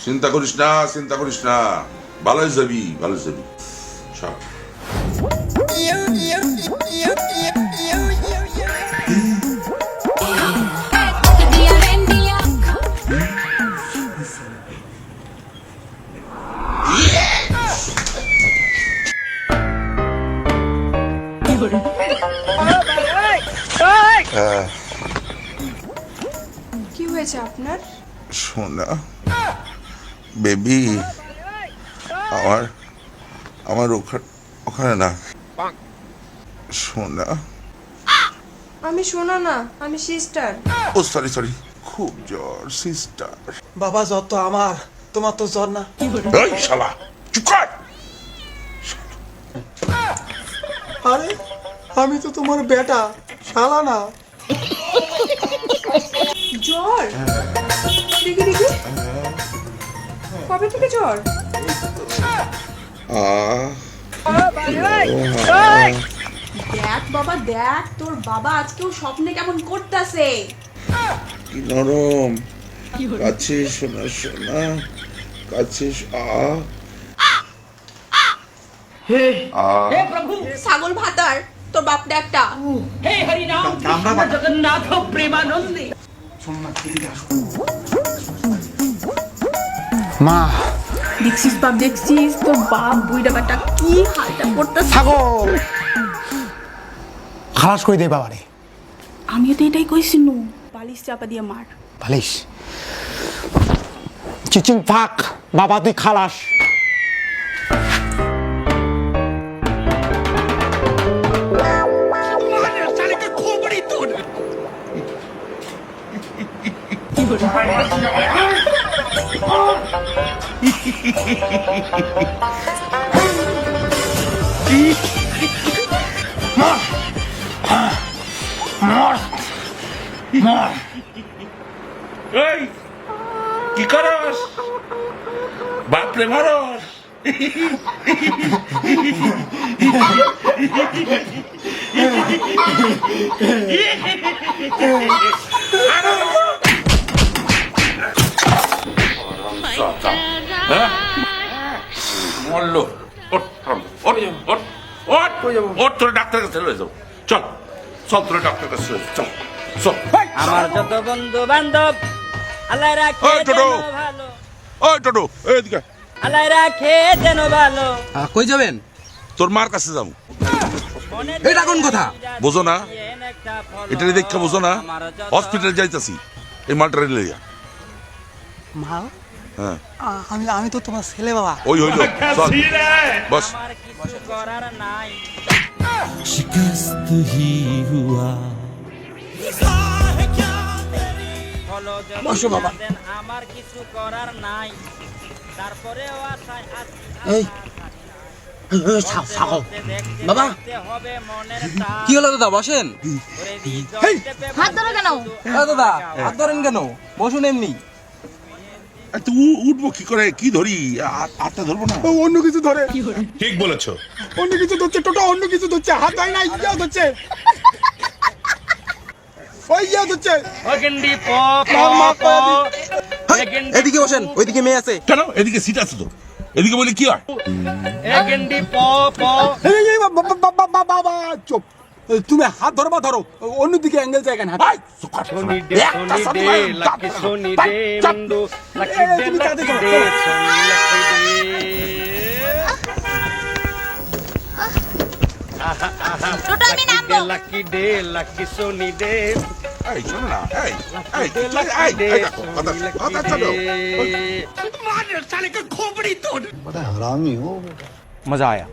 চিন্তা করিস না, চিন্তা করিস না, ভালোই যাবি, ভালো যাবি। সব কি হয়েছে আপনার? সোনা বেবি, আমার আমার ওখানে না সোনা। আমি শোনা না, আমি সিস্টার। ও সরি সরি, খুব জ্বর সিস্টার। বাবা জ্বর তো আমার, তোমার তো জ্বর না। এই শালা চুপ কর। আরে আমি তো তোমার বেটা, শালা না। জ্বর? দেখি দেখি, কবে থেকে জ্বর? দেখ বাবা দেখ, তোর বাবা আজকেও স্বপ্নে কেমন করতেছে। কি নরম, কাছে সোনা সোনা, কাছে ছাগল ভাতার তোর বাপটা একটা। हे हरिनाम कृष्ण जगन्नाथ प्रेमानंदी। মা দেখছিস বাপ, দেখছিস তোর বাপ বুইড়া বেটা কি হালটা করতেছে। ছাগল খালাস করে দে বাবারে। আমিও তো এটাই কইছি নু, বালিশ চাপা দিয়ে মার। বালিশ চিচিং ফাক, বাবা তুই খালাস। এই কি করস? বাপরে মারস? মরলো। ওঠ ওঠ ওঠ ওঠ ওঠ, তোর ডাক্তার কাছে লয়ে যাও। চল চল, তোর ডাক্তার কাছে লয়ে যাও। চল চল। আমার যত বন্ধু বান্ধব আল্লাহ রাখে ওই টোটো। যেন ভালো, ওই টোটো এইদিকে, আল্লাহ রাখে যেন ভালো। কই যাবেন? তোর মার কাছে যাবো। এটা কোন কথা? বোঝো না? এটা দেখে বোঝো না? হসপিটালে যাইতাছি এই মালটারে লইয়া। মা হ্যাঁ আমি তো তোমার ছেলে বাবা। ওই হইলো, চল বস। আমার কিছু করার নাই। शिकस्त ही हुआ হলো যদি বসো বাবা। না দেন, আমার কিছু করার নাই। তারপরেও আশায় আছি, এই, ছাগল বাবা। হবে মনের কি হলো দাদা, বসেন। হাত ধরো কেন? দাদা হাত ধরেন কেন? বসুন এমনি। তুই উঠবো কি করে? কি ধরি? হাতটা ধরবো না? অন্য কিছু ধরে, ঠিক বলেছো। অন্য কিছু ধরছে, টোটো অন্য কিছু ধরছে, হাত ধরে না, ইয়া ধরছে, ওই ইয়া ধরছে। অগেন্ডি প প মা, প এদিকে বসেন, ওইদিকে মেয়ে আছে। কেন? এদিকে সিট আছে তো, এদিকে বলে কি হয়? অগেন্ডি প প এই বাবা চুপ, তুমি হাত ধরবা ধরো, অন্যদিকে অ্যাঙ্গেল জায়গা না। এই, সুকার, সোনি দে একটা সোনি সাথে দে মায়ের লাকি দাঁত। সোনি ভাই, দে চাপ। মন্ডু লাকি দে তুমি কাঁদে লাকি চলো, দে চলো। সোনি লাকি দে লাকি দে লাকি সোনি দে এই, শোনো না, এই, এই, দে এই, লাকি এই, দে এই দেখো, কথা, সোনি লাকি কথা চলো। দে। मजा आया।